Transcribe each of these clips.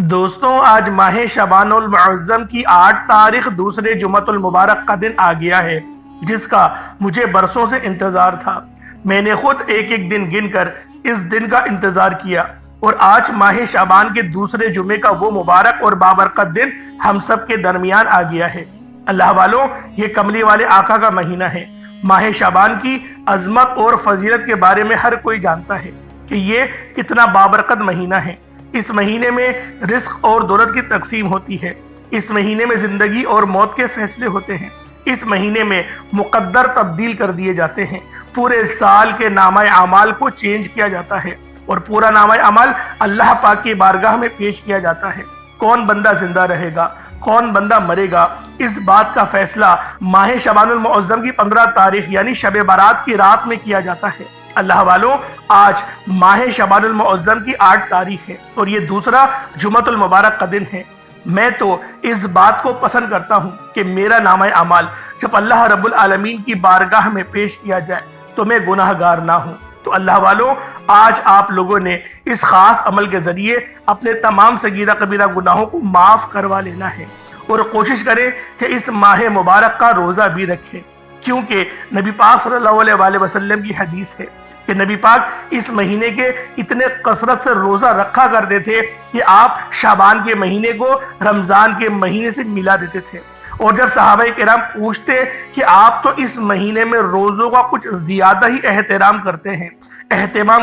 دوستوں، آج ماہ شعبان المعظم کی 8 تاریخ دوسرے جمعۃ المبارک کا دن آ گیا ہے، جس کا مجھے برسوں سے انتظار تھا۔ میں نے خود ایک ایک دن گن کر اس دن کا انتظار کیا، اور آج ماہ شعبان کے دوسرے جمعے کا وہ مبارک اور بابرکت دن ہم سب کے درمیان آ گیا ہے۔ اللہ والوں، یہ کملی والے آقا کا مہینہ ہے۔ ماہ شعبان کی عظمت اور فضیلت کے بارے میں ہر کوئی جانتا ہے کہ یہ کتنا بابرکت مہینہ ہے۔ اس مہینے میں رزق اور دولت کی تقسیم ہوتی ہے۔ اس مہینے میں زندگی اور موت کے فیصلے ہوتے ہیں۔ اس مہینے میں مقدر تبدیل کر دیے جاتے ہیں۔ پورے سال کے نامہ اعمال کو چینج کیا جاتا ہے اور پورا نامہ اعمال اللہ پاک کی بارگاہ میں پیش کیا جاتا ہے۔ کون بندہ زندہ رہے گا، کون بندہ مرے گا، اس بات کا فیصلہ ماہ شعبان المعظم کی 15 تاریخ یعنی شب برات کی رات میں کیا جاتا ہے۔ اللہ والوں، آج ماہ شعبان المعظم کی 8 تاریخ ہے اور یہ دوسرا جمعۃ المبارک کا دن ہے۔ میں تو اس بات کو پسند کرتا ہوں کہ میرا نامہ اعمال جب اللہ رب العالمین کی بارگاہ میں پیش کیا جائے تو میں گناہ گار نہ ہوں۔ تو اللہ والوں، آج آپ لوگوں نے اس خاص عمل کے ذریعے اپنے تمام صغیرہ کبیرہ گناہوں کو معاف کروا لینا ہے، اور کوشش کریں کہ اس ماہ مبارک کا روزہ بھی رکھیں، کیونکہ نبی پاک صلی اللہ علیہ وسلم کی حدیث ہے کہ نبی پاک اس مہینے کے اتنے کثرت سے روزہ رکھا کرتے تھے کہ آپ شعبان کے مہینے کو رمضان کے مہینے سے ملا دیتے تھے۔ اور جب صحابہ کرام پوچھتے کہ آپ تو اس مہینے میں روزوں کا کچھ زیادہ ہی اہتمام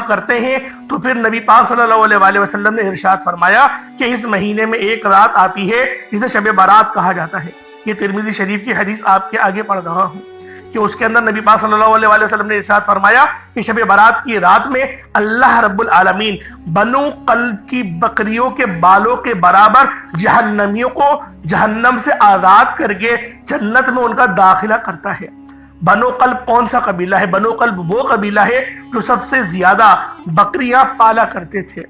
کرتے ہیں، تو پھر نبی پاک صلی اللہ علیہ وسلم نے ارشاد فرمایا کہ اس مہینے میں ایک رات آتی ہے جسے شب برات کہا جاتا ہے۔ یہ ترمذی شریف کی حدیث آپ کے آگے پڑھ رہا ہوں کہ اس کے اندر نبی پاک صلی اللہ علیہ وسلم نے ارشاد فرمایا کہ شب برات کی رات میں اللہ رب العالمین بنو قلب کی بکریوں کے بالوں کے برابر جہنمیوں کو جہنم سے آزاد کر کے جنت میں ان کا داخلہ کرتا ہے۔ بنو قلب کون سا قبیلہ ہے؟ بنو قلب وہ قبیلہ ہے جو سب سے زیادہ بکریاں پالا کرتے تھے۔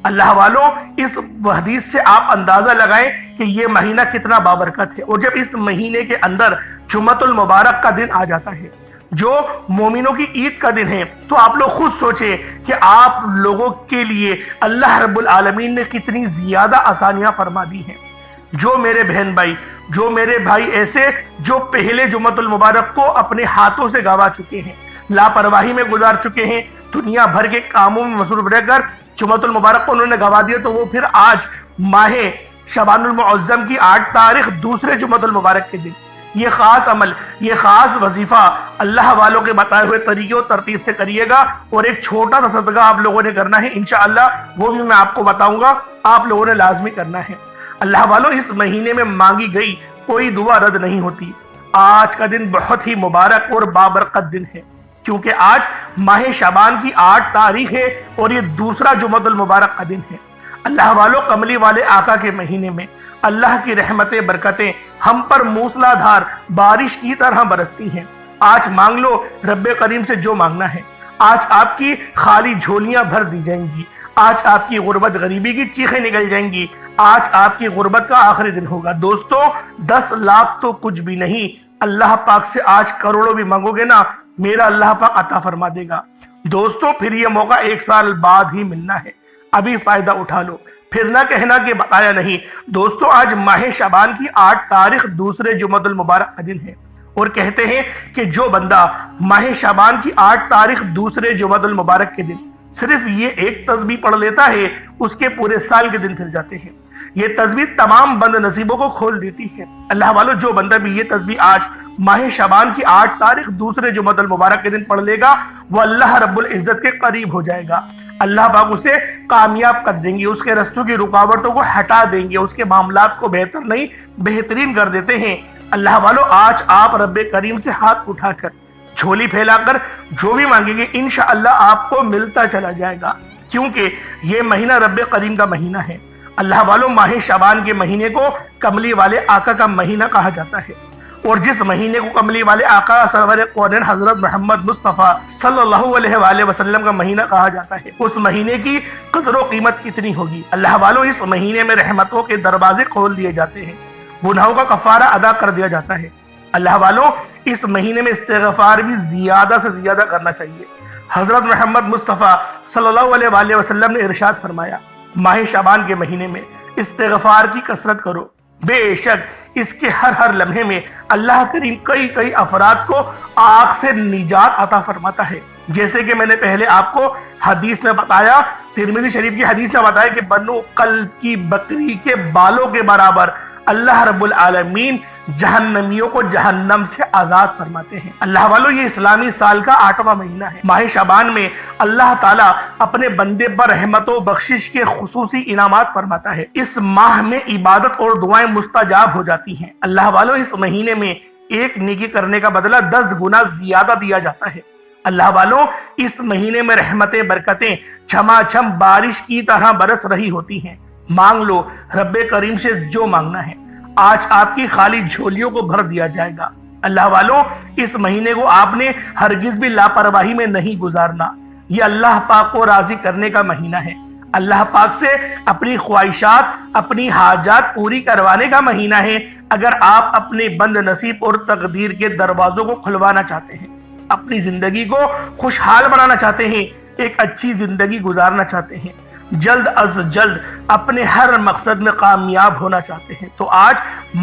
اللہ والوں، اس حدیث سے آپ اندازہ لگائیں کہ یہ مہینہ کتنا بابرکت ہے، اور جب اس مہینے کے اندر جمعۃ المبارک کا دن آ جاتا ہے جو مومنوں کی عید کا دن ہے، تو آپ لوگ خود سوچیں کہ آپ لوگوں کے لیے اللہ رب العالمین نے کتنی زیادہ آسانیاں فرما دی ہیں۔ جو میرے بہن بھائی، جو میرے بھائی ایسے جو پہلے جمعۃ المبارک کو اپنے ہاتھوں سے گوا چکے ہیں، لاپرواہی میں گزار چکے ہیں، دنیا بھر کے کاموں میں مصروف رہ کر جمعۃ المبارک کو انہوں نے گوا دیا، تو وہ پھر آج ماہ شعبان المعظم کی 8 تاریخ دوسرے جمعۃ المبارک کے دن یہ خاص عمل، یہ خاص وظیفہ اللہ والوں کے بتائے ہوئے طریقے و ترتیب سے کریے گا، اور ایک چھوٹا سا صدقہ آپ لوگوں نے کرنا ہے انشاءاللہ، وہ بھی میں آپ کو بتاؤں گا، آپ لوگوں نے لازمی کرنا ہے۔ اللہ والوں، اس مہینے میں مانگی گئی کوئی دعا رد نہیں ہوتی۔ آج کا دن بہت ہی مبارک اور بابرکت دن ہے، کیونکہ آج ماہ شعبان کی 8 تاریخ ہے اور یہ دوسرا جمعۃ المبارک کا دن ہے۔ اللہ والوں، کملی والے آقا کے مہینے میں اللہ کی رحمتیں برکتیں ہم پر موسلا دھار بارش کی طرح برستی ہیں۔ آج مانگ لو رب کریم سے جو مانگنا ہے۔ آج آپ کی خالی جھولیاں بھر دی جائیں گی۔ آج آپ کی غربت غریبی کی چیخیں نکل جائیں گی۔ آج آپ کی غربت کا آخری دن ہوگا۔ دوستو، 10 لاکھ تو کچھ بھی نہیں، اللہ پاک سے آج کروڑوں بھی مانگو گے نا، میرا اللہ پاک عطا فرما دے گا۔ دوستو، پھر یہ موقع 1 سال بعد ہی ملنا ہے، ابھی فائدہ اٹھا لو، پھر نہ کہنا کہ بتایا نہیں۔ دوستو، آج ماہ شعبان کی 8 تاریخ دوسرے جمعۃ المبارک کا دن ہے، اور کہتے ہیں کہ جو بندہ ماہ شعبان کی 8 تاریخ دوسرے جمعۃ المبارک کے دن صرف یہ ایک تسبیح پڑھ لیتا ہے، اس کے پورے سال کے دن پھر جاتے ہیں۔ یہ تسبیح تمام بد نصیبوں کو کھول دیتی ہے۔ اللہ والوں، جو بندہ بھی یہ تسبیح آج ماہ شعبان کی 8 تاریخ دوسرے جمعۃ المبارک کے دن پڑھ لے گا، وہ اللہ رب العزت کے قریب ہو جائے گا۔ اللہ پاک اسے کامیاب کر دیں گے، اس کے رستوں کی رکاوٹوں کو ہٹا دیں گے، اس کے معاملات کو بہتر نہیں بہترین کر دیتے ہیں۔ اللہ والوں، آج آپ رب کریم سے ہاتھ اٹھا کر، جھولی پھیلا کر جو بھی مانگیں گے انشاءاللہ آپ کو ملتا چلا جائے گا، کیونکہ یہ مہینہ رب کریم کا مہینہ ہے۔ اللہ والوں، ماہ شعبان کے مہینے کو کملی والے آقا کا مہینہ کہا جاتا ہے، اور جس مہینے کو کملی والے آقا سرور کونین حضرت محمد مصطفیٰ صلی اللہ علیہ وآلہ وسلم کا مہینہ کہا جاتا ہے، اس مہینے کی قدر و قیمت کتنی ہوگی۔ اللہ والوں، اس مہینے میں رحمتوں کے دروازے کھول دیے جاتے ہیں، گناہوں کا کفارہ ادا کر دیا جاتا ہے۔ اللہ والوں، اس مہینے میں استغفار بھی زیادہ سے زیادہ کرنا چاہیے۔ حضرت محمد مصطفیٰ صلی اللہ علیہ وآلہ وسلم نے ارشاد فرمایا، ماہ شعبان کے مہینے میں استغفار کی کثرت کرو۔ بے شک اس کے ہر لمحے میں اللہ کریم کئی افراد کو آگ سے نجات عطا فرماتا ہے۔ جیسے کہ میں نے پہلے آپ کو حدیث میں بتایا، ترمذی شریف کی حدیث میں بتایا کہ بنو قلب کی بکری کے بالوں کے برابر اللہ رب العالمین جہنمیوں کو جہنم سے آزاد فرماتے ہیں۔ اللہ والو، یہ اسلامی سال کا 8واں مہینہ ہے۔ ماہ شعبان میں اللہ تعالیٰ اپنے بندے پر رحمت و بخشش کے خصوصی انعامات فرماتا ہے۔ اس ماہ میں عبادت اور دعائیں مستجاب ہو جاتی ہیں۔ اللہ والو، اس مہینے میں ایک نیکی کرنے کا بدلہ 10 گنا زیادہ دیا جاتا ہے۔ اللہ والوں، اس مہینے میں رحمتیں برکتیں چھما چھم بارش کی طرح برس رہی ہوتی ہیں۔ مانگ لو رب کریم سے جو مانگنا ہے، آج آپ کی خالی جھولیوں کو بھر دیا جائے گا۔ اللہ والوں، اس مہینے کو آپ نے ہرگز بھی لاپرواہی میں نہیں گزارنا۔ یہ اللہ پاک کو راضی کرنے کا مہینہ ہے، اللہ پاک سے اپنی خواہشات، اپنی حاجات پوری کروانے کا مہینہ ہے۔ اگر آپ اپنے بند نصیب اور تقدیر کے دروازوں کو کھلوانا چاہتے ہیں، اپنی زندگی کو خوشحال بنانا چاہتے ہیں، ایک اچھی زندگی گزارنا چاہتے ہیں، جلد از جلد اپنے ہر مقصد میں کامیاب ہونا چاہتے ہیں، تو آج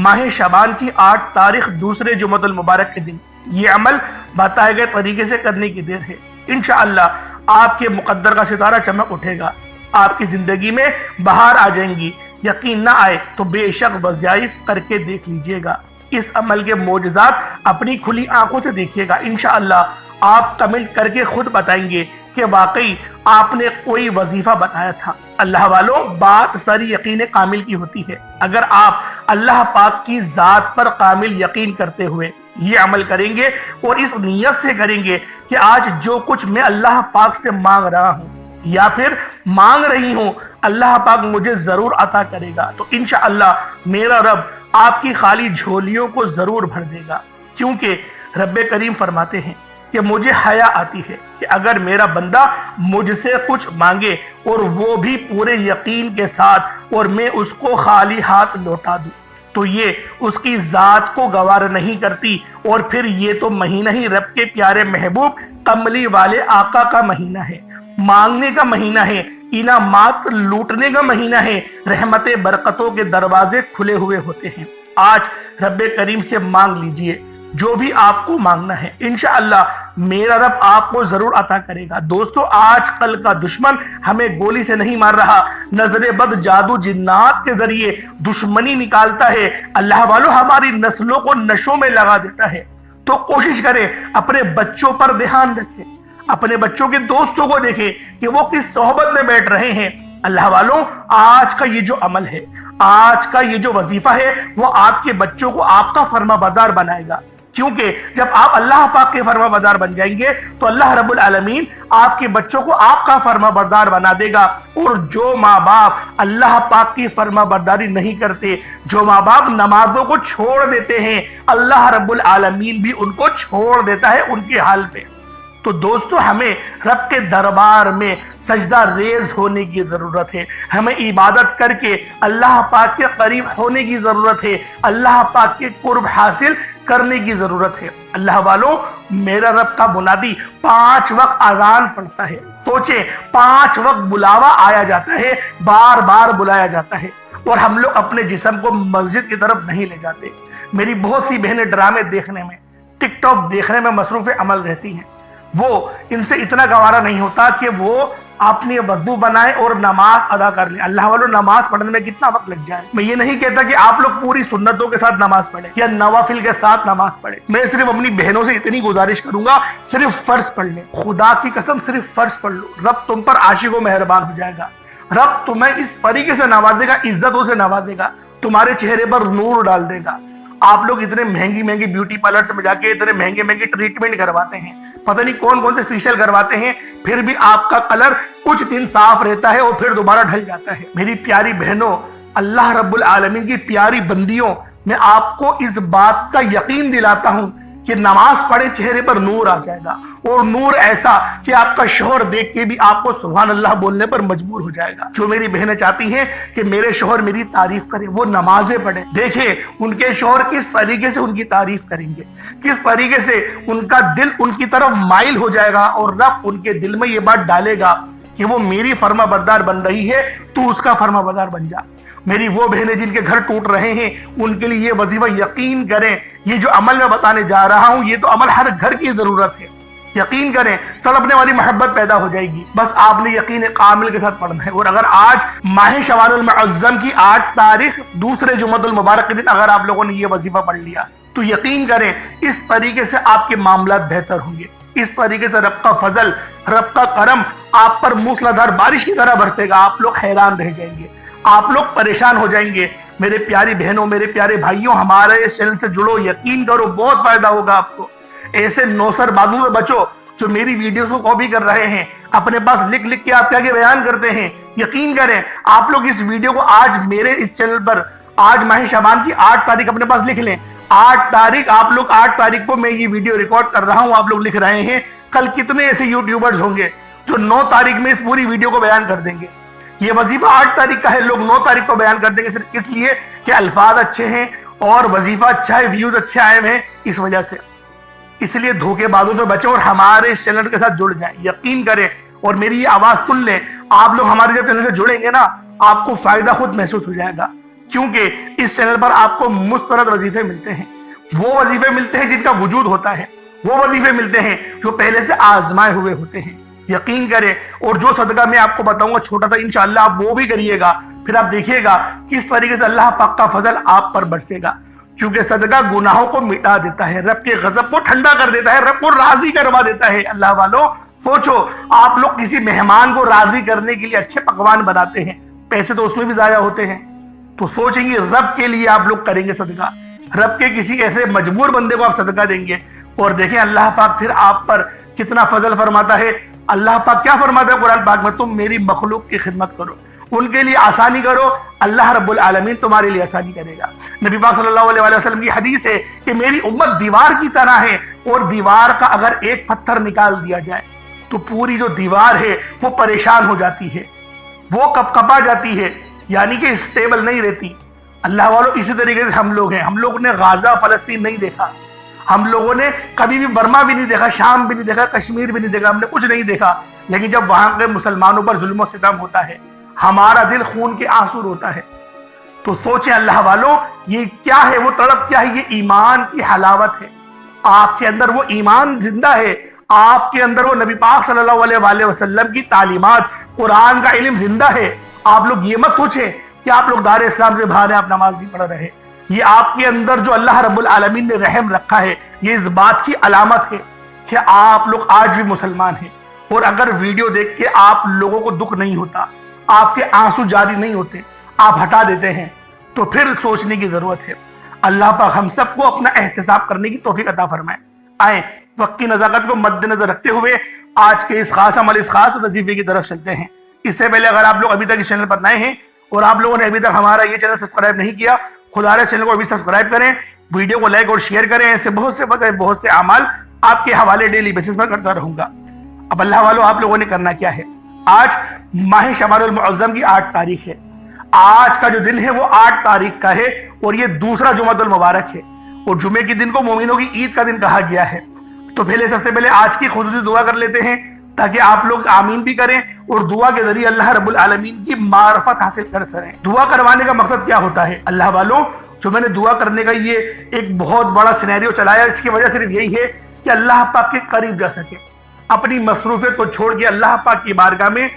ماہ شعبان کی 8 تاریخ دوسرے جمعۃ المبارک کے دن یہ عمل بتائے گئے طریقے سے کرنے کی دیر ہے۔ انشاءاللہ آپ کے مقدر کا ستارہ چمک اٹھے گا، آپ کی زندگی میں بہار آ جائیں گی۔ یقین نہ آئے تو بے شک وظائف کر کے دیکھ لیجئے گا، اس عمل کے معجزات اپنی کھلی آنکھوں سے دیکھیے گا۔ انشاءاللہ آپ کمنٹ کر کے خود بتائیں گے کہ واقعی آپ نے کوئی وظیفہ بتایا تھا۔ اللہ والوں، بات ساری یقین کامل کی ہوتی ہے۔ اگر آپ اللہ پاک کی ذات پر کامل یقین کرتے ہوئے یہ عمل کریں گے اور اس نیت سے کریں گے کہ آج جو کچھ میں اللہ پاک سے مانگ رہا ہوں یا پھر مانگ رہی ہوں، اللہ پاک مجھے ضرور عطا کرے گا، تو انشاءاللہ میرا رب آپ کی خالی جھولیوں کو ضرور بھر دے گا۔ کیونکہ رب کریم فرماتے ہیں کہ مجھے حیا آتی ہے کہ اگر میرا بندہ مجھ سے کچھ مانگے اور وہ بھی پورے یقین کے ساتھ اور میں اس کو خالی ہاتھ لوٹا دوں تو یہ اس کی ذات کو گوار نہیں کرتی، اور پھر یہ تو مہینہ ہی رب کے پیارے محبوب کملی والے آقا کا مہینہ ہے، مانگنے کا مہینہ ہے، انعامات لوٹنے کا مہینہ ہے، رحمت برکتوں کے دروازے کھلے ہوئے ہوتے ہیں۔ آج رب کریم سے مانگ لیجئے جو بھی آپ کو مانگنا ہے، انشاءاللہ میرا رب آپ کو ضرور عطا کرے گا۔ دوستو، آج کل کا دشمن ہمیں گولی سے نہیں مار رہا، نظر بد، جادو، جنات کے ذریعے دشمنی نکالتا ہے۔ اللہ والو، ہماری نسلوں کو نشوں میں لگا دیتا ہے، تو کوشش کریں اپنے بچوں پر دھیان رکھیں، اپنے بچوں کے دوستوں کو دیکھیں کہ وہ کس صحبت میں بیٹھ رہے ہیں۔ اللہ والوں، آج کا یہ جو عمل ہے، آج کا یہ جو وظیفہ ہے، وہ آپ کے بچوں کو آپ کا فرما بردار بنائے گا۔ کیونکہ جب آپ اللہ پاک کے فرما بردار بن جائیں گے تو اللہ رب العالمین آپ کے بچوں کو آپ کا فرما بردار بنا دے گا۔ اور جو ماں باپ اللہ پاک کی فرما برداری نہیں کرتے، جو ماں باپ نمازوں کو چھوڑ دیتے ہیں، اللہ رب العالمین بھی ان کو چھوڑ دیتا ہے ان کے حال پہ۔ تو دوستو، ہمیں رب کے دربار میں سجدہ ریز ہونے کی ضرورت ہے، ہمیں عبادت کر کے اللہ پاک کے قریب ہونے کی ضرورت ہے، اللہ پاک کے قرب حاصل کرنے کی ضرورت ہے۔ اللہ والوں، میرا رب کا منادی 5 وقت اذان پڑھتا ہے، سوچیں 5 وقت بلاوا آیا جاتا ہے، بار بار بلایا جاتا ہے، اور ہم لوگ اپنے جسم کو مسجد کی طرف نہیں لے جاتے۔ میری بہت سی بہنیں ڈرامے دیکھنے میں، ٹک ٹاک دیکھنے میں مصروف عمل رہتی ہیں، وہ ان سے اتنا گوارا نہیں ہوتا کہ وہ اپنی وضو بنائے اور نماز ادا کر لیں۔ اللہ والوں، نماز پڑھنے میں کتنا وقت لگ جائے؟ میں یہ نہیں کہتا کہ آپ لوگ پوری سنتوں کے ساتھ نماز پڑھیں یا نوافل کے ساتھ نماز پڑھیں، میں صرف اپنی بہنوں سے اتنی گزارش کروں گا، صرف فرض پڑھ لیں، خدا کی قسم صرف فرض پڑھ لو، رب تم پر عاشق و مہربان ہو جائے گا، رب تمہیں اس طریقے سے نوازے گا، عزتوں سے نوازے گا، تمہارے چہرے پر نور ڈال دے گا۔ آپ لوگ اتنے مہنگی بیوٹی پارلرز میں جا کے اتنے مہنگے ٹریٹمنٹ کرواتے ہیں، پتہ نہیں کون سے فیشل کرواتے ہیں، پھر بھی آپ کا کلر کچھ دن صاف رہتا ہے اور پھر دوبارہ ڈھل جاتا ہے۔ میری پیاری بہنوں، اللہ رب العالمین کی پیاری بندیوں، میں آپ کو اس بات کا یقین دلاتا ہوں کہ نماز پڑھے چہرے پر نور آ جائے گا، اور نور ایسا کہ آپ کا شوہر دیکھ کے بھی آپ کو سبحان اللہ بولنے پر مجبور ہو جائے گا۔ جو میری بہنیں چاہتی ہیں کہ میرے شوہر میری تعریف کریں، وہ نمازیں پڑھیں، دیکھیں ان کے شوہر کس طریقے سے ان کی تعریف کریں گے، کس طریقے سے ان کا دل ان کی طرف مائل ہو جائے گا، اور رب ان کے دل میں یہ بات ڈالے گا کہ وہ میری فرما بردار بن رہی ہے، تو اس کا فرما بردار بن جا۔ میری وہ بہنیں جن کے گھر ٹوٹ رہے ہیں ان کے لیے یہ وظیفہ یقین کریں، یہ جو عمل میں بتانے جا رہا ہوں یہ تو عمل ہر گھر کی ضرورت ہے، یقین کریں تڑپنے والی محبت پیدا ہو جائے گی، بس آپ نے یقین کامل کے ساتھ پڑھنا ہے۔ اور اگر آج ماہ شوال المعظم کی 8 تاریخ دوسرے جمعۃ المبارک کے دن اگر آپ لوگوں نے یہ وظیفہ پڑھ لیا تو یقین کریں اس طریقے سے آپ کے معاملات بہتر ہوں گے، اس طریقے سے رب کا فضل، رب کا کرم آپ پر موسلادھار بارش کی طرح برسے گا، آپ لوگ حیران رہ جائیں گے، آپ لوگ پریشان ہو جائیں گے۔ میرے پیاری بہنوں، میرے پیارے بھائیوں، ہمارے اس چینل سے جڑو، یقین کرو بہت فائدہ ہوگا آپ کو۔ ایسے نوسر بازو سے بچو جو میری ویڈیوز کو کاپی کر رہے ہیں، اپنے پاس لکھ لکھ کے آپ کے آگے بیان کرتے ہیں، یقین کریں آپ لوگ اس ویڈیو کو آج میرے اس چینل پر آج ماہ شعبان کی 8 تاریخ اپنے پاس لکھ لیں، 8 تاریخ آپ لوگ 8 تاریخ کو میں یہ ویڈیو ریکارڈ کر رہا ہوں، آپ لوگ لکھ رہے ہیں، کل کتنے ایسے یوٹیوبرز ہوں گے جو 9 تاریخ میں اس پوری ویڈیو کو بیان کر دیں گے۔ یہ وظیفہ 8 تاریخ کا ہے، لوگ 9 تاریخ کو بیان کر دیں گے صرف اس لیے کہ الفاظ اچھے ہیں اور وظیفہ اچھا ہے، ویوز اچھے آئے ہیں اس وجہ سے۔ اس لیے دھوکے بازوں سے بچیں اور ہمارے اس چینل کے ساتھ جڑ جائیں، یقین کریں اور میری یہ آواز سن لیں، آپ لوگ ہمارے جب چینل سے جڑیں گے نا آپ کو فائدہ خود محسوس ہو جائے گا، کیونکہ اس چینل پر آپ کو مسترد وظیفے ملتے ہیں، وہ وظیفے ملتے ہیں جن کا وجود ہوتا ہے، وہ وظیفے ملتے ہیں جو پہلے سے آزمائے ہوئے ہوتے ہیں، یقین کریں۔ اور جو صدقہ میں آپ کو بتاؤں گا چھوٹا سا، انشاءاللہ آپ وہ بھی کریے گا، پھر آپ دیکھیے گا کس طریقے سے اللہ پاک کا فضل آپ پر برسے گا، کیونکہ صدقہ گناہوں کو مٹا دیتا ہے، رب کے غضب کو ٹھنڈا کر دیتا ہے، رب کو راضی کروا دیتا ہے۔ اللہ والوں سوچو، آپ لوگ کسی مہمان کو راضی کرنے کے لیے اچھے پکوان بناتے ہیں، پیسے تو اس میں بھی ضائع ہوتے ہیں، تو سوچیں گے رب کے لیے آپ لوگ کریں گے صدقہ، رب کے کسی ایسے مجبور بندے کو آپ صدقہ دیں گے، اور دیکھیں اللہ پاک پھر آپ پر کتنا فضل فرماتا ہے۔ اللہ پاک کیا فرماتا ہے قرآن پاک میں؟ تم میری مخلوق کی خدمت کرو، ان کے لیے آسانی کرو، اللہ رب العالمین تمہارے لیے آسانی کرے گا۔ نبی پاک صلی اللہ علیہ وسلم کی حدیث ہے کہ میری امت دیوار کی طرح ہے، اور دیوار کا اگر ایک پتھر نکال دیا جائے تو پوری جو دیوار ہے وہ پریشان ہو جاتی ہے، وہ کپا جاتی ہے، یعنی کہ اسٹیبل نہیں رہتی۔ اللہ والوں اسی طریقے سے ہم لوگ ہیں، ہم لوگوں نے غزہ فلسطین نہیں دیکھا، ہم لوگوں نے کبھی بھی برما بھی نہیں دیکھا، شام بھی نہیں دیکھا، کشمیر بھی نہیں دیکھا، ہم نے کچھ نہیں دیکھا، لیکن جب وہاں کے مسلمانوں پر ظلم و ستم ہوتا ہے ہمارا دل خون کے آنسو روتا ہے۔ تو سوچیں اللہ والوں یہ کیا ہے، وہ تڑپ کیا ہے؟ یہ ایمان کی حلاوت ہے، آپ کے اندر وہ ایمان زندہ ہے، آپ کے اندر وہ نبی پاک صلی اللہ علیہ وآلہ وسلم کی تعلیمات، قرآن کا علم زندہ ہے۔ آپ لوگ یہ مت سوچیں کہ آپ لوگ دار اسلام سے باہر ہیں، آپ نماز نہیں پڑھ رہے، یہ آپ کے اندر جو اللہ رب العالمین نے رحم رکھا ہے یہ اس بات کی علامت ہے کہ آپ لوگ آج بھی مسلمان ہیں۔ اور اگر ویڈیو دیکھ کے آپ لوگوں کو دکھ نہیں ہوتا، آپ کے آنسو جاری نہیں ہوتے، آپ ہٹا دیتے ہیں، تو پھر سوچنے کی ضرورت ہے۔ اللہ پاک ہم سب کو اپنا احتساب کرنے کی توفیق عطا فرمائے۔ آئیں وقت کی نزاکت کو مد نظر رکھتے ہوئے آج کے اس خاص عمل، اس خاص وظیفے کی طرف چلتے ہیں۔ اس سے پہلے اگر آپ لوگ ابھی تک اس چینل پر نئے ہیں اور آپ لوگوں نے ابھی تک ہمارا یہ چینل سبسکرائب نہیں کیا، خدا رے چینل کو ابھی سبسکرائب کریں، ویڈیو کو لائک اور شیئر کریں، ایسے بہت سے وظائف، بہت سے اعمال آپ کے حوالے ڈیلی بیسس پر کرتا رہوں گا۔ اب اللہ والوں آپ لوگوں نے کرنا کیا ہے؟ آج ماہ شعبان المعظم کی 8 تاریخ ہے، آج کا جو دن ہے وہ 8 تاریخ کا ہے، اور یہ دوسرا جمعۃ المبارک ہے، اور جمعے کے دن کو مومنوں کی عید کا دن کہا گیا ہے۔ تو پہلے سب سے پہلے آج کی خصوصی دعا کر لیتے ہیں تاکہ آپ لوگ آمین بھی کریں اور دعا کے ذریعے اللہ رب العالمین کی معرفت حاصل کر سکیں۔ دعا کروانے کا مقصد کیا ہوتا ہے؟ اللہ والوں جو میں نے دعا کرنے کا یہ ایک بہت بڑا سینیریو چلایا، اس کی وجہ صرف یہی ہے کہ اللہ پاک کے قریب جا سکے، اپنی مصروفیت کو چھوڑ کے اللہ پاک کی بارگاہ میں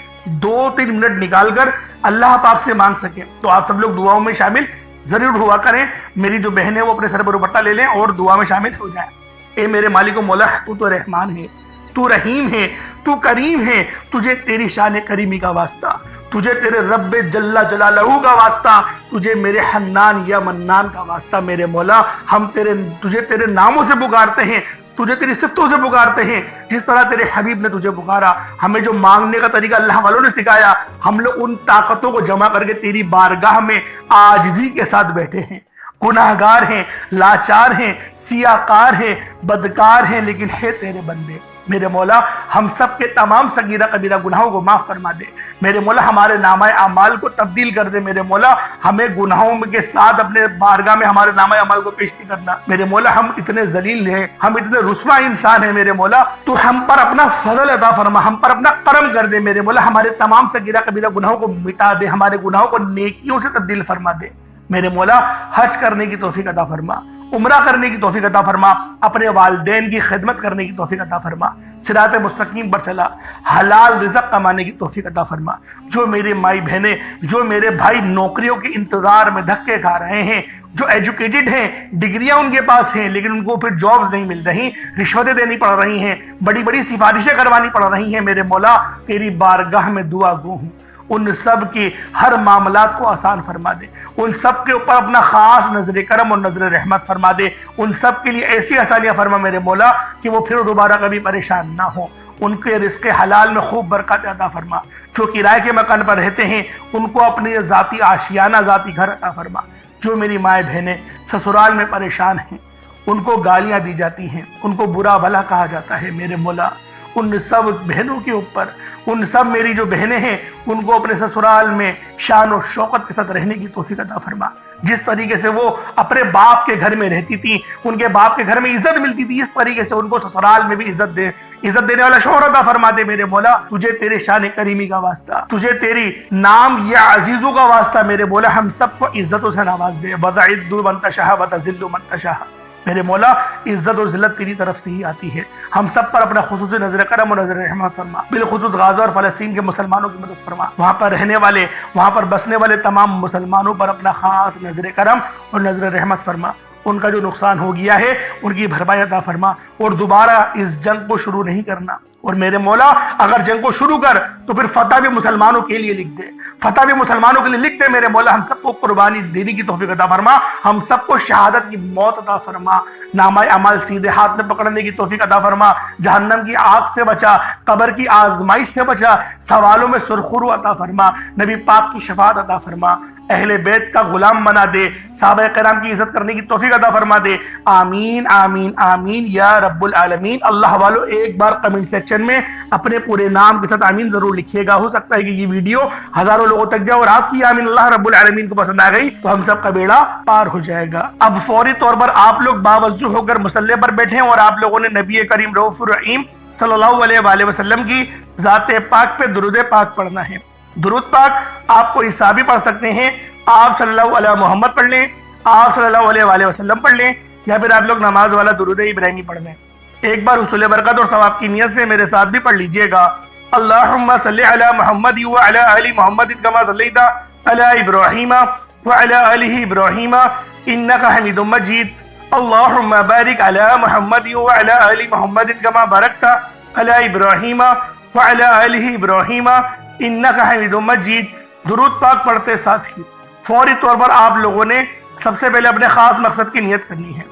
2-3 منٹ نکال کر اللہ پاک سے مانگ سکیں۔ تو آپ سب لوگ دعاؤں میں شامل ضرور ہوا کریں، میری جو بہن ہے وہ اپنے سر پر دوپٹہ لے لیں اور دعا میں شامل ہو جائیں۔ اے میرے مالک و مولا، تو رحمان ہے، تو رحیم ہے، تو کریم ہے، تجھے تیری شان کریمی کا واسطہ، تجھے تیرے رب جل جلالہ کا واسطہ، تجھے میرے حنان یا منان کا واسطہ۔ میرے مولا ہم تجھے تیرے ناموں سے پکارتے ہیں، تجھے تیری صفتوں سے پکارتے ہیں، جس طرح تیرے حبیب نے تجھے پکارا۔ ہمیں جو مانگنے کا طریقہ اللہ والوں نے سکھایا، ہم لوگ ان طاقتوں کو جمع کر کے تیری بارگاہ میں عاجزی کے ساتھ بیٹھے ہیں، گناہگار ہیں، لاچار ہیں، سیاکار ہیں، بدکار ہیں، لیکن ہے تیرے بندے۔ میرے مولا ہم سب کے تمام صغیرہ کبیرہ گناہوں کو معاف فرما دے۔ میرے مولا ہمارے نامہ اعمال کو تبدیل کر دے۔ میرے مولا ہمیں گناہوں کے ساتھ اپنے بارگاہ میں ہمارے نامہ اعمال کو پیش نہیں کرنا۔ میرے مولا ہم اتنے ذلیل ہیں، ہم اتنے رسوا انسان ہیں میرے مولا، تو ہم پر اپنا فضل عطا فرما، ہم پر اپنا کرم کر دے میرے مولا، ہمارے تمام صغیرہ کبیرہ گناہوں کو مٹا دے، ہمارے گناہوں کو نیکیوں سے تبدیل فرما دے۔ میرے مولا حج کرنے کی توفیق عطا فرما، عمرہ کرنے کی توفیق عطا فرما، اپنے والدین کی خدمت کرنے کی توفیق عطا فرما، صراط مستقیم پر چلا، حلال رزق کمانے کی توفیق عطا فرما۔ جو میرے مائی بہنیں، جو میرے بھائی نوکریوں کے انتظار میں دھکے کھا رہے ہیں، جو ایجوکیٹڈ ہیں، ڈگریاں ان کے پاس ہیں لیکن ان کو پھر جابز نہیں مل رہی، رشوتیں دینی پڑ رہی ہیں، بڑی بڑی سفارشیں کروانی پڑ رہی ہیں، میرے مولا تیری بارگاہ میں دعا گو ہوں، ان سب کی ہر معاملات کو آسان فرما دے، ان سب کے اوپر اپنا خاص نظر کرم اور نظر رحمت فرما دے، ان سب کے لیے ایسی آسانیاں فرما میرے مولا کہ وہ پھر دوبارہ کبھی پریشان نہ ہوں، ان کے رزق حلال میں خوب برکت عطا فرما، جو کرائے کے مکان پر رہتے ہیں ان کو اپنی ذاتی آشیانہ، ذاتی گھر عطا فرما، جو میری مائیں بہنیں سسرال میں پریشان ہیں، ان کو گالیاں دی جاتی ہیں، ان کو برا بھلا کہا جاتا ہے، میرے مولا ان سب بہنوں کے اوپر، ان سب میری جو بہنیں ہیں ان کو اپنے سسرال میں شان و شوکت کے ساتھ رہنے کی توفیق عطا فرما، جس طریقے سے وہ اپنے باپ کے گھر میں رہتی تھی، ان کے باپ کے گھر میں عزت ملتی تھی، اس طریقے سے ان کو سسرال میں بھی عزت دینے والا شوہر عطا فرما دے میرے مولا، تجھے تیرے شان کریمی کا واسطہ، تجھے تیری نام یا عزیزوں کا واسطہ میرے مولا ہم سب کو عزتوں سے نواز دے، وَتَعِزُّ مَن تَشَاءُ وَتَذِلُّ مَن تَشَاءُ۔ میرے مولا عزت و ذلت تیری طرف سے ہی آتی ہے، ہم سب پر اپنا خصوصی نظر کرم اور نظر رحمت فرما، بالخصوص غزہ اور فلسطین کے مسلمانوں کی مدد فرما، وہاں پر رہنے والے، وہاں پر بسنے والے تمام مسلمانوں پر اپنا خاص نظر کرم اور نظر رحمت فرما، ان کا جو نقصان ہو گیا ہے ان کی بھرپائی عطا فرما، اور دوبارہ اس جنگ کو شروع نہیں کرنا، اور میرے مولا اگر جنگ کو شروع کر تو پھر فتح بھی مسلمانوں کے لیے لکھ دے، فتح بھی مسلمانوں کے لیے لکھ دے میرے مولا، ہم سب کو قربانی دینے کی توفیق عطا فرما، ہم سب کو شہادت کی موت عطا فرما، نامہ اعمال سیدھے ہاتھ میں پکڑنے کی توفیق عطا فرما، جہنم کی آگ سے بچا، قبر کی آزمائش سے بچا، سوالوں میں سرخرو عطا فرما، نبی پاک کی شفاعت عطا فرما، اہل بیت کا غلام بنا دے، صحابہ کرام کی عزت کرنے کی توفیق عطا فرما دے، آمین آمین آمین یا رب العالمین۔ اللہ والو ایک بار کمنٹ سیکشن میں اپنے پورے نام کے ساتھ آمین ضرور لکھیے گا، ہو سکتا ہے کہ یہ ویڈیو ہزاروں لوگوں تک جائے اور آپ کی آمین اللہ رب العالمین کو پسند آ گئی تو ہم سب کا بیڑا پار ہو جائے گا۔ اب فوری طور پر آپ لوگ باوضو ہو کر مصلی پر بیٹھیں اور آپ لوگوں نے نبی کریم رؤوف الرحیم صلی اللہ علیہ وآلہ وسلم کی ذات پاک پہ درود پاک پڑھنا ہے۔ درود پاک آپ کو حسابی پڑھ سکتے ہیں، آپ صلی اللہ علیہ محمد پڑھ لیں، آپ صلی اللہ علیہ وآلہ وسلم پڑھ لیں، یا پھر آپ لوگ نماز والا درود ابراہیمی پڑھ لیں۔ ایک بار حصول برکت اور ثواب کی نیت سے میرے ساتھ بھی پڑھ لیجئے گا۔ اللہم صلی علی محمد وعلی آل محمد کما صلیت علی ابراہیم وعلی آل ابراہیم انکا حمید مجید۔ اللہم بارک علی محمد وعلی آل محمد کما بارکت علی ابراہیم وعلی آل ابراہیم انکا حمید مجید۔ درود پاک پڑھتے ساتھ ہی فوری طور پر آپ لوگوں نے سب سے پہلے اپنے خاص مقصد کی نیت کرنی ہے۔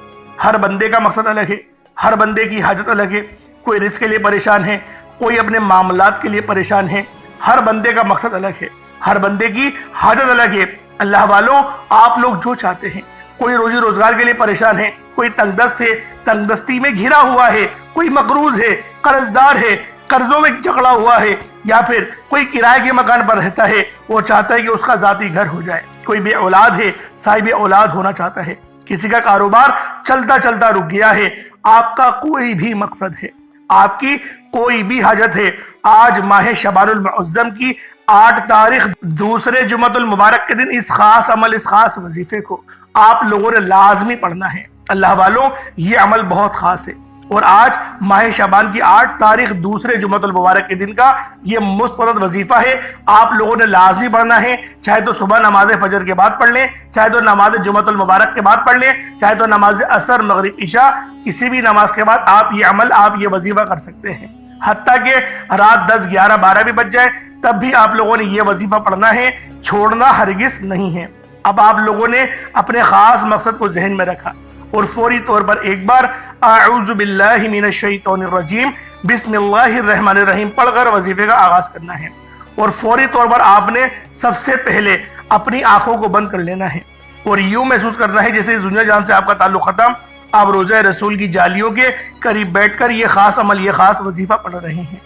ہر بندے کا مقصد الگ ہے، ہر بندے کی حاجت الگ ہے، کوئی رزق کے لیے پریشان ہے، کوئی اپنے معاملات کے لیے پریشان ہے، ہر بندے کا مقصد الگ ہے، ہر بندے کی حاجت الگ ہے۔ اللہ والوں آپ لوگ جو چاہتے ہیں، کوئی روزی روزگار کے لیے پریشان ہے، کوئی تنگ دست ہے، تنگ دستی میں گھرا ہوا ہے، کوئی مقروض ہے، قرض دار ہے، قرضوں میں جکڑا ہوا ہے، یا پھر کوئی کرائے کے مکان پر رہتا ہے، وہ چاہتا ہے کہ اس کا ذاتی گھر ہو جائے، کوئی بے اولاد ہے، صاحب اولاد ہونا چاہتا ہے، کسی کا کاروبار چلتا چلتا رک گیا ہے، آپ کا کوئی بھی مقصد ہے، آپ کی کوئی بھی حاجت ہے، آج ماہ شعبان المعظم کی 8 تاریخ دوسرے جمعۃ المبارک کے دن اس خاص عمل، اس خاص وظیفے کو آپ لوگوں نے لازمی پڑھنا ہے۔ اللہ والوں یہ عمل بہت خاص ہے، اور آج ماہ شعبان کی 8 تاریخ دوسرے جمعۃ المبارک کے دن کا یہ مستند وظیفہ ہے، آپ لوگوں نے لازمی پڑھنا ہے، چاہے تو صبح نماز فجر کے بعد پڑھ لیں، چاہے تو نماز جمعۃ المبارک کے بعد پڑھ لیں، چاہے تو نماز عصر مغرب عشاء کسی بھی نماز کے بعد آپ یہ عمل، آپ یہ وظیفہ کر سکتے ہیں، حتیٰ کہ رات 10 11 12 بھی بج جائے تب بھی آپ لوگوں نے یہ وظیفہ پڑھنا ہے، چھوڑنا ہرگز نہیں ہے۔ اب آپ لوگوں نے اپنے خاص مقصد کو ذہن میں رکھا اور فوری طور پر ایک بار اعوذ باللہ من الشیطان الرجیم بسم اللہ الرحمن الرحیم پڑھ کر وظیفے کا آغاز کرنا ہے، اور فوری طور پر آپ نے سب سے پہلے اپنی آنکھوں کو بند کر لینا ہے اور یوں محسوس کرنا ہے جیسے اس دنیا جان سے آپ کا تعلق ختم، آپ روزہ رسول کی جالیوں کے قریب بیٹھ کر یہ خاص عمل، یہ خاص وظیفہ پڑھ رہے ہیں۔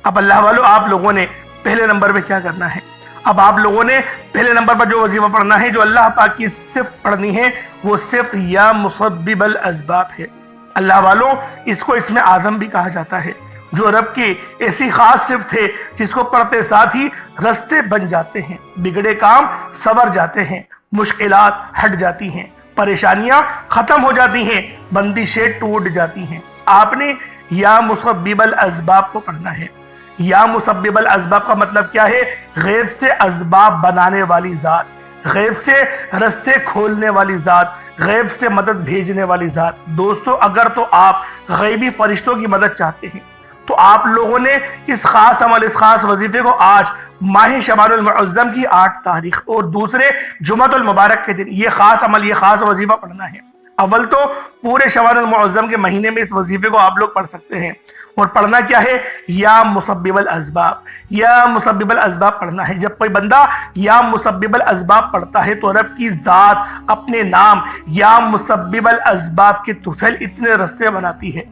اب اللہ والو، آپ لوگوں نے پہلے نمبر پہ کیا کرنا ہے؟ اب آپ لوگوں نے پہلے نمبر پر جو وظیفہ پڑھنا ہے، جو اللہ پاک کی صفت پڑھنی ہے، وہ صفت یا مسبب الاسباب ہے۔ اللہ والوں، اس کو اسم اعظم بھی کہا جاتا ہے، جو رب کی ایسی خاص صفت ہے جس کو پڑھتے ساتھ ہی رستے بن جاتے ہیں، بگڑے کام سنور جاتے ہیں، مشکلات ہٹ جاتی ہیں، پریشانیاں ختم ہو جاتی ہیں، بندشیں ٹوٹ جاتی ہیں۔ آپ نے یا مسبب الاسباب کو پڑھنا ہے۔ یا مسبب الاسباب کا مطلب کیا ہے؟ غیب سے اسباب بنانے والی ذات، غیب سے رستے کھولنے والی ذات، غیب سے مدد بھیجنے والی ذات۔ دوستو، اگر تو آپ غیبی فرشتوں کی مدد چاہتے ہیں تو آپ لوگوں نے اس خاص عمل، اس خاص وظیفے کو آج ماہ شعبان المعظم کی 8 تاریخ اور دوسرے جمعۃ المبارک کے دن یہ خاص عمل، یہ خاص وظیفہ پڑھنا ہے۔ اول تو پورے شعبان المعظم کے مہینے میں اس وظیفے کو آپ لوگ پڑھ سکتے ہیں، اور پڑھنا کیا ہے؟ یا مسبب الاسباب، یا مسبب الاسباب پڑھنا ہے۔ جب کوئی بندہ یا مسبب الاسباب پڑھتا ہے تو رب کی ذات اپنے نام یا مسبب الاسباب کے طفیل اتنے رستے بناتی ہے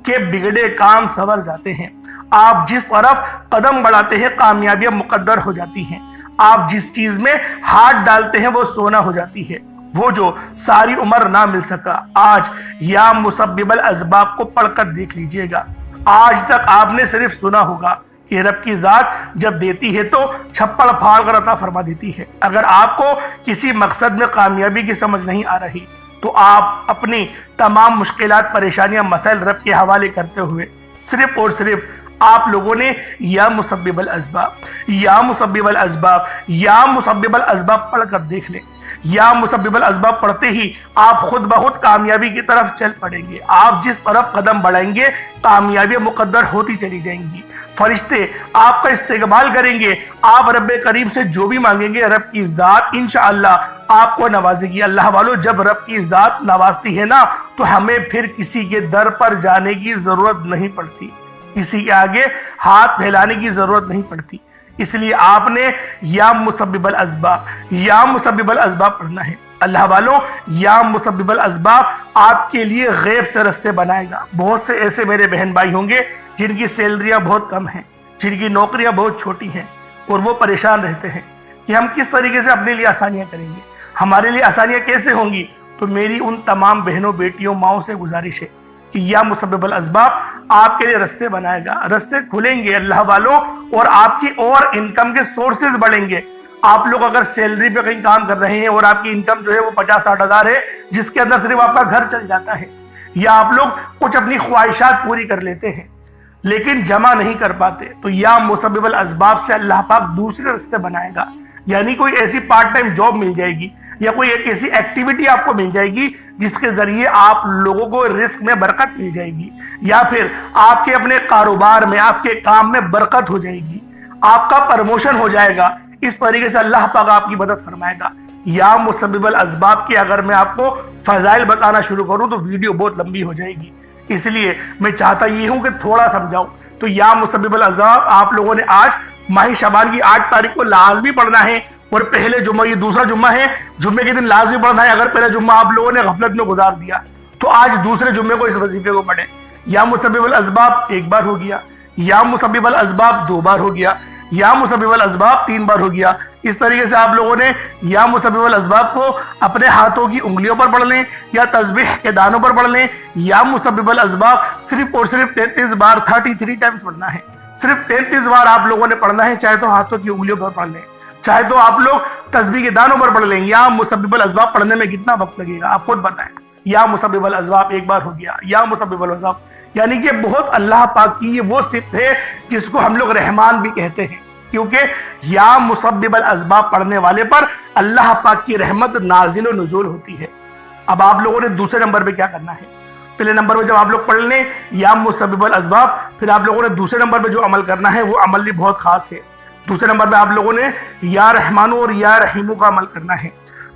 کہ بگڑے کام سنور جاتے ہیں۔ آپ جس طرف قدم بڑھاتے ہیں کامیابیاں مقدر ہو جاتی ہیں۔ آپ جس چیز میں ہاتھ ڈالتے ہیں وہ سونا ہو جاتی ہے، وہ جو ساری عمر نہ مل سکا۔ آج یا مسبب الاسباب کو پڑھ کر دیکھ لیجئے گا۔ آج تک آپ نے صرف سنا ہوگا کہ رب کی ذات جب دیتی ہے تو چھپڑ پھاڑ کر عطا فرما دیتی ہے۔ اگر آپ کو کسی مقصد میں کامیابی کی سمجھ نہیں آ رہی تو آپ اپنی تمام مشکلات، پریشانیاں، مسائل رب کے حوالے کرتے ہوئے صرف اور صرف آپ لوگوں نے یا مسبب الاسباب، یا مسبب الاسباب، یا مسبب الاسباب پڑھ کر دیکھ لیں۔ یا مسبب الاسباب پڑھتے ہی آپ خود بخود کامیابی کی طرف چل پڑیں گے۔ آپ جس طرف قدم بڑھائیں گے کامیابیاں مقدر ہوتی چلی جائیں گی، فرشتے آپ کا استقبال کریں گے۔ آپ رب کریم سے جو بھی مانگیں گے رب کی ذات انشاءاللہ آپ کو نوازے گی۔ اللہ والو، جب رب کی ذات نوازتی ہے نا تو ہمیں پھر کسی کے در پر جانے کی ضرورت نہیں پڑتی، کسی کے آگے ہاتھ پھیلانے کی ضرورت نہیں پڑتی۔ اس لیے آپ نے یا مسبب الاسباب، یا مسبب الاسباب پڑھنا ہے۔ اللہ والوں، یا مسبب الاسباب آپ کے لیے غیب سے رستے بنائے گا۔ بہت سے ایسے میرے بہن بھائی ہوں گے جن کی سیلریاں بہت کم ہیں، جن کی نوکریاں بہت چھوٹی ہیں، اور وہ پریشان رہتے ہیں کہ ہم کس طریقے سے اپنے لیے آسانیاں کریں گے، ہمارے لیے آسانیاں کیسے ہوں گی۔ تو میری ان تمام بہنوں، بیٹیوں، ماؤں سے گزارش ہے کہ یا مسبب الاسباب آپ کے لیے رستے بنائے گا، رستے کھلیں گے اللہ والوں، اور آپ کی اور انکم کے سورسز بڑھیں گے۔ آپ لوگ اگر سیلری پہ کہیں کام کر رہے ہیں اور آپ کی انکم جو ہے وہ 50-60 ہزار ہے، جس کے اندر صرف آپ کا گھر چل جاتا ہے، یا آپ لوگ کچھ اپنی خواہشات پوری کر لیتے ہیں لیکن جمع نہیں کر پاتے، تو یا مسبب الاسباب سے اللہ پاک دوسرے رستے بنائے گا۔ یعنی کوئی ایسی پارٹ ٹائم جاب مل جائے گی، یا کوئی ایک ایسی ایکٹیویٹی آپ کو مل جائے گی جس کے ذریعے آپ لوگوں کو رزق میں برکت مل جائے گی، یا پھر آپ کے اپنے کاروبار میں، آپ کے کام میں برکت ہو جائے گی، آپ کا پروموشن ہو جائے گا۔ اس طریقے سے اللہ پاک آپ کی مدد فرمائے گا۔ یا مسبب الاسباب کی اگر میں آپ کو فضائل بتانا شروع کروں تو ویڈیو بہت لمبی ہو جائے گی، اس لیے میں چاہتا یہ ہوں کہ تھوڑا سمجھاؤں۔ تو یا مسبب الاسباب آپ لوگوں نے آج ماہ شعبان کی 8 تاریخ کو لازمی پڑھنا ہے، اور پہلے جمعہ، یہ دوسرا جمعہ ہے، جمعے کے دن لازمی پڑھنا ہے۔ اگر پہلا جمعہ آپ لوگوں نے غفلت میں گزار دیا تو آج دوسرے جمعے کو اس وظیفے کو پڑھیں۔ یا مسبب الاسباب 1 بار ہو گیا، یا مسبب الاسباب 2 بار ہو گیا، یا مسبب الاسباب 3 بار ہو گیا۔ اس طریقے سے آپ لوگوں نے یا مسبب الاسباب کو اپنے ہاتھوں کی انگلیوں پر پڑھ لیں، یا تسبیح کے دانوں پر پڑھ لیں۔ یا مسبب الاسباب صرف اور صرف 33 بار 33 ٹائمز پڑھنا ہے، صرف 33 بار آپ لوگوں نے پڑھنا ہے، چاہے تو ہاتھوں کی انگلیوں پر پڑھ لیں، چاہے تو آپ لوگ تسبیح کے دانوں پر پڑھ لیں۔ یا مسبب الاسباب پڑھنے میں کتنا وقت لگے گا آپ خود بتائیں۔ یا مسبب الاسباب 1 بار ہو گیا، یا مسبب الاسباب، یعنی کہ بہت اللہ پاک کی یہ وہ صفت ہے جس کو ہم لوگ رحمان بھی کہتے ہیں، کیونکہ یا مسبب الاسباب پڑھنے والے پر اللہ پاک کی رحمت نازل و نزول ہوتی ہے۔ اب آپ لوگوں نے دوسرے نمبر پہ کیا کرنا ہے؟ پہلے نمبر پہ جب آپ لوگ پڑھ لیں یا مسبب الاسباب، پھر آپ لوگوں نے دوسرے نمبر پہ جو عمل کرنا ہے وہ عمل بھی بہت خاص ہے۔ دوسرے نمبر پہ آپ لوگوں نے یا رحمانو اور یا رحیمو کا عمل کرنا ہے۔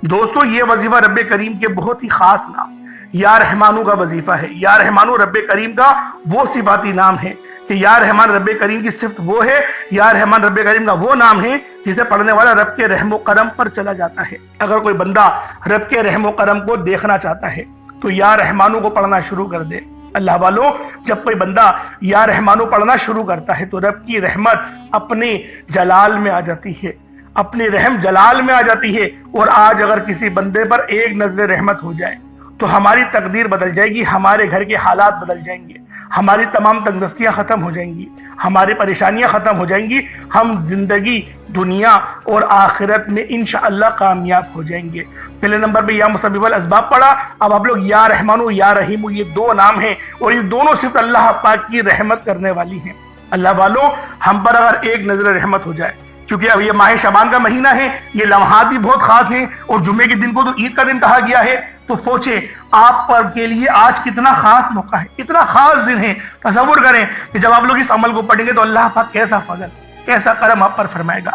دوستو، یہ وظیفہ رب کریم کے بہت ہی خاص نام یا رحمانو کا وظیفہ ہے۔ یا رحمانو رب کریم کا وہ صفاتی نام ہے کہ یا رحمان رب کریم کی صفت وہ ہے، یا رحمان رب کریم کا وہ نام ہے جسے پڑھنے والا رب کے رحم و کرم پر چلا جاتا ہے۔ اگر کوئی بندہ رب کے رحم و کرم کو دیکھنا چاہتا ہے، تو یا رحمانو کو پڑھنا شروع کر دے۔ اللہ والوں، جب کوئی بندہ یا رحمانو پڑھنا شروع کرتا ہے تو رب کی رحمت اپنے جلال میں آ جاتی ہے، اپنی رحم جلال میں آ جاتی ہے۔ اور آج اگر کسی بندے پر ایک نظر رحمت ہو جائے تو ہماری تقدیر بدل جائے گی، ہمارے گھر کے حالات بدل جائیں گے، ہماری تمام تنگستیاں ختم ہو جائیں گی، ہماری پریشانیاں ختم ہو جائیں گی، ہم زندگی، دنیا اور آخرت میں انشاءاللہ کامیاب ہو جائیں گے۔ پہلے نمبر پہ یا مسبب الاسباب پڑھا، اب آپ لوگ یا رحمانو یا رحیمو، یہ دو نام ہیں اور یہ دونوں صرف اللہ پاک کی رحمت کرنے والی ہیں۔ اللہ والوں، ہم پر اگر ایک نظر رحمت ہو جائے، کیونکہ اب یہ ماہ شعبان کا مہینہ ہے، یہ لمحات بھی بہت خاص ہیں اور جمعے کے دن کو تو عید کا دن کہا گیا ہے، تو سوچیں آپ پر کے لیے آج کتنا خاص موقع ہے، کتنا خاص دن ہے۔ تصور کریں کہ جب آپ لوگ اس عمل کو پڑھیں گے تو اللہ پاک کیسا فضل، کیسا کرم آپ پر فرمائے گا۔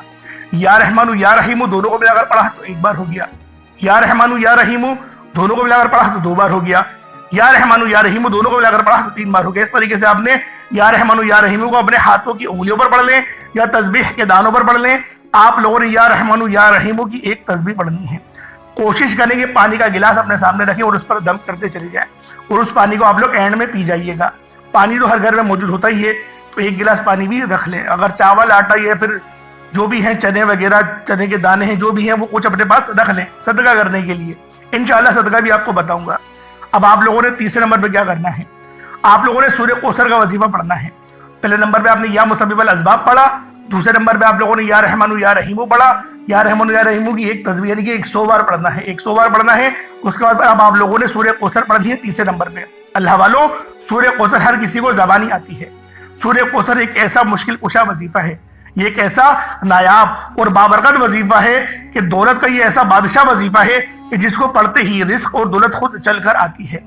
یا رحمانو یا رحیمو دونوں کو ملا کر پڑھا تو ایک بار ہو گیا، یا رحمانو یا رحیمو دونوں کو ملا کر پڑھا تو دو بار ہو گیا، یا رحمانو یا رحیمو دونوں کو ملا کر پڑھا تو تین بار ہو گیا۔ اس طریقے سے آپ نے یا رحمانو یا رحیمو کو اپنے ہاتھوں کی انگلیوں پر پڑھ لیں یا تسبیح کے دانوں پر پڑھ لیں۔ آپ لوگوں نے یا رحمانو یا رحیمو کی ایک تسبیح پڑھنی ہے۔ کوشش کریں کہ پانی کا گلاس اپنے سامنے رکھیں اور اس پر دم کرتے چلے جائیں اور اس پانی کو آپ لوگ اینڈ میں پی جائیے گا۔ پانی تو ہر گھر میں موجود ہوتا ہی ہے، تو ایک گلاس پانی بھی رکھ لیں۔ اگر چاول، آٹا یا پھر جو بھی ہیں چنے وغیرہ، چنے کے دانے ہیں، جو بھی ہیں وہ کچھ اپنے پاس رکھ لیں صدقہ کرنے کے لیے۔ انشاءاللہ صدقہ بھی آپ کو بتاؤں گا۔ اب آپ لوگوں نے تیسرے نمبر پہ کیا کرنا ہے، آپ لوگوں نے سورہ کوثر کا وظیفہ پڑھنا ہے۔ پہلے نمبر پہ آپ نے یا مسبب الاسباب پڑھا، دوسرے نمبر پہ آپ لوگوں نے یا رحمانو یا رحیمو پڑھا۔ یا رحمانو یا رحیمو کی ایک تسبیح یعنی کہ 100 بار پڑھنا ہے، 100 بار پڑھنا ہے۔ اس کے بعد اب آپ لوگوں نے سورہ کوثر پڑھنی ہے تیسرے نمبر پہ۔ اللہ والوں، سورہ کوثر ہر کسی کو زبانی آتی ہے۔ سورہ کوثر ایک ایسا مشکل کشا وظیفہ ہے، یہ ایک ایسا نایاب اور بابرکت وظیفہ ہے کہ دولت کا یہ ایسا بادشاہ وظیفہ ہے کہ جس کو پڑھتے ہی رزق اور دولت خود چل کر آتی ہے۔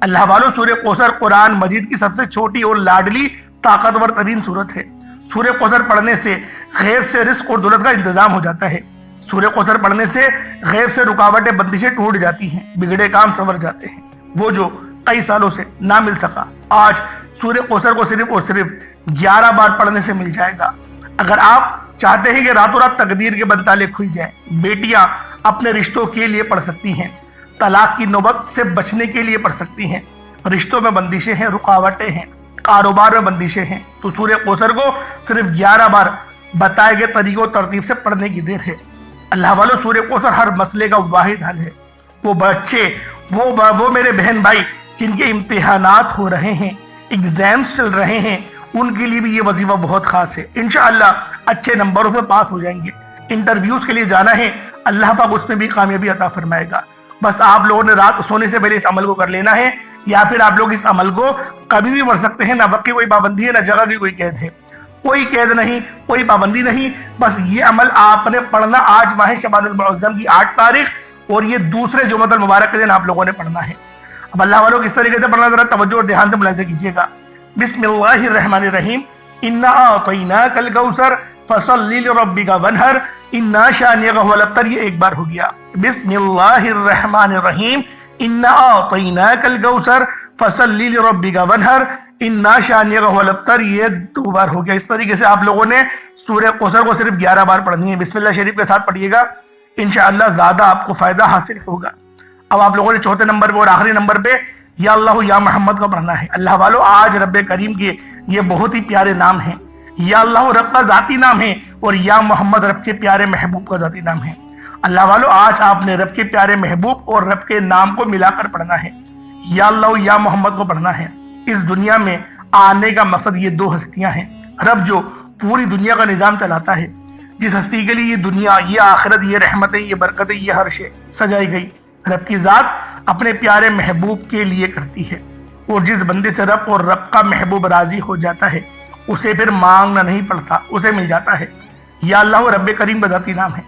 اللہ والوں، سورہ کوثر قرآن مجید کی سب سے چھوٹی اور لاڈلی طاقتور ترین سورت ہے۔ سورہ کوثر پڑھنے سے غیب سے رزق اور دولت کا انتظام ہو جاتا ہے۔ سورہ کوثر پڑھنے سے غیب سے رکاوٹیں، بندشیں ٹوٹ جاتی ہیں، بگڑے کام سنور جاتے ہیں۔ وہ جو کئی سالوں سے نہ مل سکا، آج سورہ کوثر کو صرف اور صرف 11 بار پڑھنے سے مل جائے گا۔ اگر آپ چاہتے ہیں کہ راتوں رات تقدیر کے بنتالے کھل جائیں، بیٹیاں اپنے رشتوں کے لیے پڑھ سکتی ہیں، طلاق کی نوبت سے بچنے کے لیے پڑھ سکتی ہیں، رشتوں میں بندشیں ہیں، رکاوٹیں ہیں، کاروبار میں بندشیں ہیں، تو سورہ کوثر کو صرف 11 بار بتائے گئے طریقوں ترتیب سے پڑھنے کی دیر ہے۔ اللہ والوں، سورہ کوثر ہر مسئلے کا واحد حل ہے۔ وہ بچے، وہ میرے بہن بھائی جن کے امتحانات ہو رہے ہیں، ایگزامز چل رہے ہیں، ان کے لیے بھی یہ وظیفہ بہت خاص ہے۔ انشاءاللہ اچھے نمبروں سے پاس ہو جائیں گے۔ انٹرویوز کے لیے جانا ہے، اللہ پاک اس میں بھی کامیابی عطا فرمائے گا۔ بس آپ لوگوں نے رات سونے سے پہلے اس عمل کو کر لینا ہے، یا پھر آپ لوگ اس عمل کو کبھی بھی پڑھ سکتے ہیں۔ نہ وقت کی کوئی پابندی ہے، نہ جگہ کی کوئی قید ہے، کوئی قید نہیں، کوئی پابندی نہیں۔ بس یہ عمل آپ نے پڑھنا آج ماہ شعبان المعظم کی 8 تاریخ اور یہ دوسرے جمعۃ المبارک کے دن آپ لوگوں نے پڑھنا ہے۔ اب اللہ والوں کس طریقے سے پڑھنا، ذرا توجہ اور دھیان سے ملاحظہ کیجیے گا۔ بسم اللہ الرحمن الرحیم، انا اعطیناک الکوثر فصل لربک وانحر انا شانئک هو الابتر، یہ ایک بار ہو گیا۔ بسم اللہ الرحمن الرحیم، انا اعطیناک الکوثر فصل لربک وانحر انا شانئک هو الابتر، یہ 2 بار ہو گیا۔ اس طریقے سے آپ لوگوں نے سورہ کوثر کو صرف 11 بار پڑھنی ہے۔ بسم اللہ شریف کے ساتھ پڑھیے گا، انشاءاللہ زیادہ آپ کو فائدہ حاصل ہوگا۔ اب آپ لوگوں نے چوتھے نمبر پہ اور آخری نمبر پہ یا اللہ یا محمد کا پڑھنا ہے۔ اللہ والوں، آج رب کریم کے یہ بہت ہی پیارے نام ہیں۔ یا اللہ رب کا ذاتی نام ہے اور یا محمد رب کے پیارے محبوب کا ذاتی نام ہے۔ اللہ والوں، آج آپ نے رب کے پیارے محبوب اور رب کے نام کو ملا کر پڑھنا ہے۔ یا اللہ یا محمد کو پڑھنا ہے۔ اس دنیا میں آنے کا مقصد یہ 2 ہستیاں ہیں۔ رب جو پوری دنیا کا نظام چلاتا ہے، جس ہستی کے لیے یہ دنیا، یہ آخرت، یہ رحمتیں، یہ برکتیں، یہ ہر شے سجائی گئی، رب کی ذات اپنے پیارے محبوب کے لیے کرتی ہے۔ اور جس بندے سے رب اور رب کا محبوب راضی ہو جاتا ہے، اسے پھر مانگنا نہیں پڑتا، اسے مل جاتا ہے۔ یا اللہ رب کریم کا ذاتی نام ہے،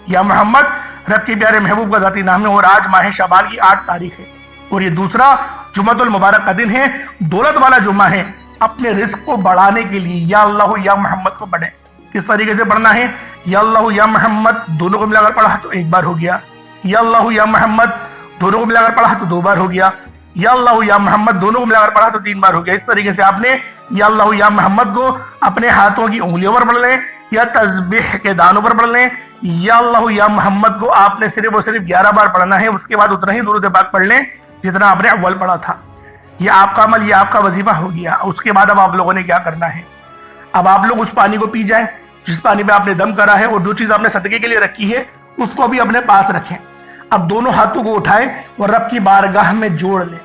یا محمد رب کے پیارے محبوب کا ذاتی نام ہے۔ اور آج ماہ شعبان کی 8 تاریخ ہے اور یہ دوسرا جمعۃ المبارک کا دن ہے، دولت والا جمعہ ہے۔ اپنے رزق کو بڑھانے کے لیے یا اللہ یا محمد کو پڑھیں۔ کس طریقے سے پڑھنا ہے، یا اللہ یا محمد دونوں کو ملا کر پڑھا تو 1 بار ہو گیا، یا اللہ یا محمد دونوں کو ملا کر پڑھا تو 2 بار ہو گیا، یا اللہ یا محمد دونوں کو ملا کر پڑھا تو 3 بار ہو گیا۔ اس طریقے سے آپ نے یا اللہ یا محمد کو اپنے ہاتھوں کی انگلیوں پر پڑھ لیں یا تسبیح کے دانوں پر پڑھ لیں۔ یا اللہ یا محمد کو آپ نے صرف اور صرف 11 بار پڑھنا ہے، اس کے بعد اتنا ہی درود پاک پڑھ لیں جتنا آپ نے اول پڑھا تھا. یہ آپ کا عمل، یہ آپ کا وظیفہ ہو گیا. اس کے بعد اب آپ لوگوں نے کیا کرنا ہے؟ اب آپ لوگ اس پانی کو پی جائیں جس پانی میں آپ نے دم کرا ہے، اور جو چیز آپ نے صدقے کے لیے رکھی ہے اس کو بھی اپنے پاس رکھیں. اب دونوں ہاتھوں کو اٹھائیں اور رب کی بارگاہ میں جوڑ لیں،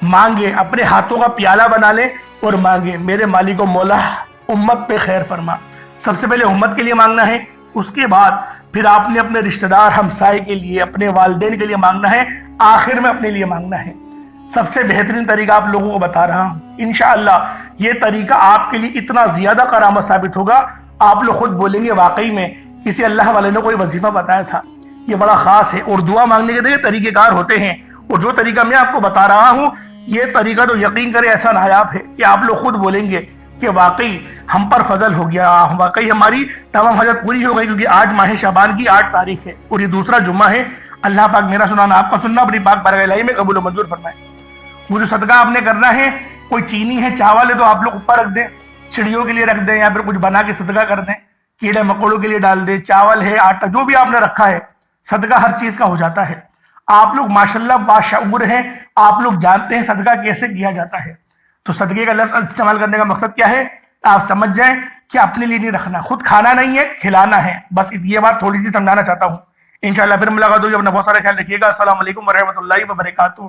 مانگے، اپنے ہاتھوں کا پیالہ بنا لیں اور مانگے، میرے مالک و مولا امت پہ خیر فرما. سب سے پہلے امت کے لیے مانگنا ہے، اس کے بعد پھر آپ نے اپنے رشتہ دار ہمسائے کے لیے، اپنے والدین کے لیے مانگنا ہے، آخر میں اپنے لیے مانگنا ہے. سب سے بہترین طریقہ آپ لوگوں کو بتا رہا ہوں. انشاءاللہ یہ طریقہ آپ کے لیے اتنا زیادہ کرامت ثابت ہوگا، آپ لوگ خود بولیں گے واقعی میں کسی اللہ والے نے کوئی وظیفہ بتایا تھا، یہ بڑا خاص ہے. اور دعا مانگنے کے دیکھیں طریقہ کار ہوتے ہیں، اور جو طریقہ میں آپ کو بتا رہا ہوں یہ طریقہ تو یقین کرے ایسا نایاب ہے کہ آپ لوگ خود بولیں گے کہ واقعی ہم پر فضل ہو گیا، واقعی ہماری تمام حاجت پوری ہو گئی. کیونکہ آج ماہ شعبان کی 8 تاریخ ہے اور یہ دوسرا جمعہ ہے. اللہ پاک میرا سنانا، آپ کا سننا اپنی پاک بارگاہ الہی میں قبول و منظور فرمائے. وہ جو صدقہ آپ نے کرنا ہے، کوئی چینی ہے، چاول ہے تو آپ لوگ اوپر رکھ دیں، چڑیوں کے لیے رکھ دیں، یا پھر کچھ بنا کے صدقہ کر دیں، کیڑے مکوڑوں کے لیے ڈال دیں. چاول ہے، آٹا، جو بھی آپ نے رکھا ہے، صدقہ ہر چیز کا ہو جاتا ہے. آپ لوگ ماشاءاللہ باشعور ہیں، آپ لوگ جانتے ہیں صدقہ کیسے کیا جاتا ہے. تو صدقے کا لفظ استعمال کرنے کا مقصد کیا ہے؟ آپ سمجھ جائیں کہ اپنے لیے نہیں رکھنا، خود کھانا نہیں ہے، کھلانا ہے. بس یہ بات تھوڑی سی سمجھانا چاہتا ہوں. انشاءاللہ پھر ملاقات ہوگی. اپنا بہت سارا خیال رکھیے گا. السلام علیکم ورحمۃ اللہ وبرکاتہ.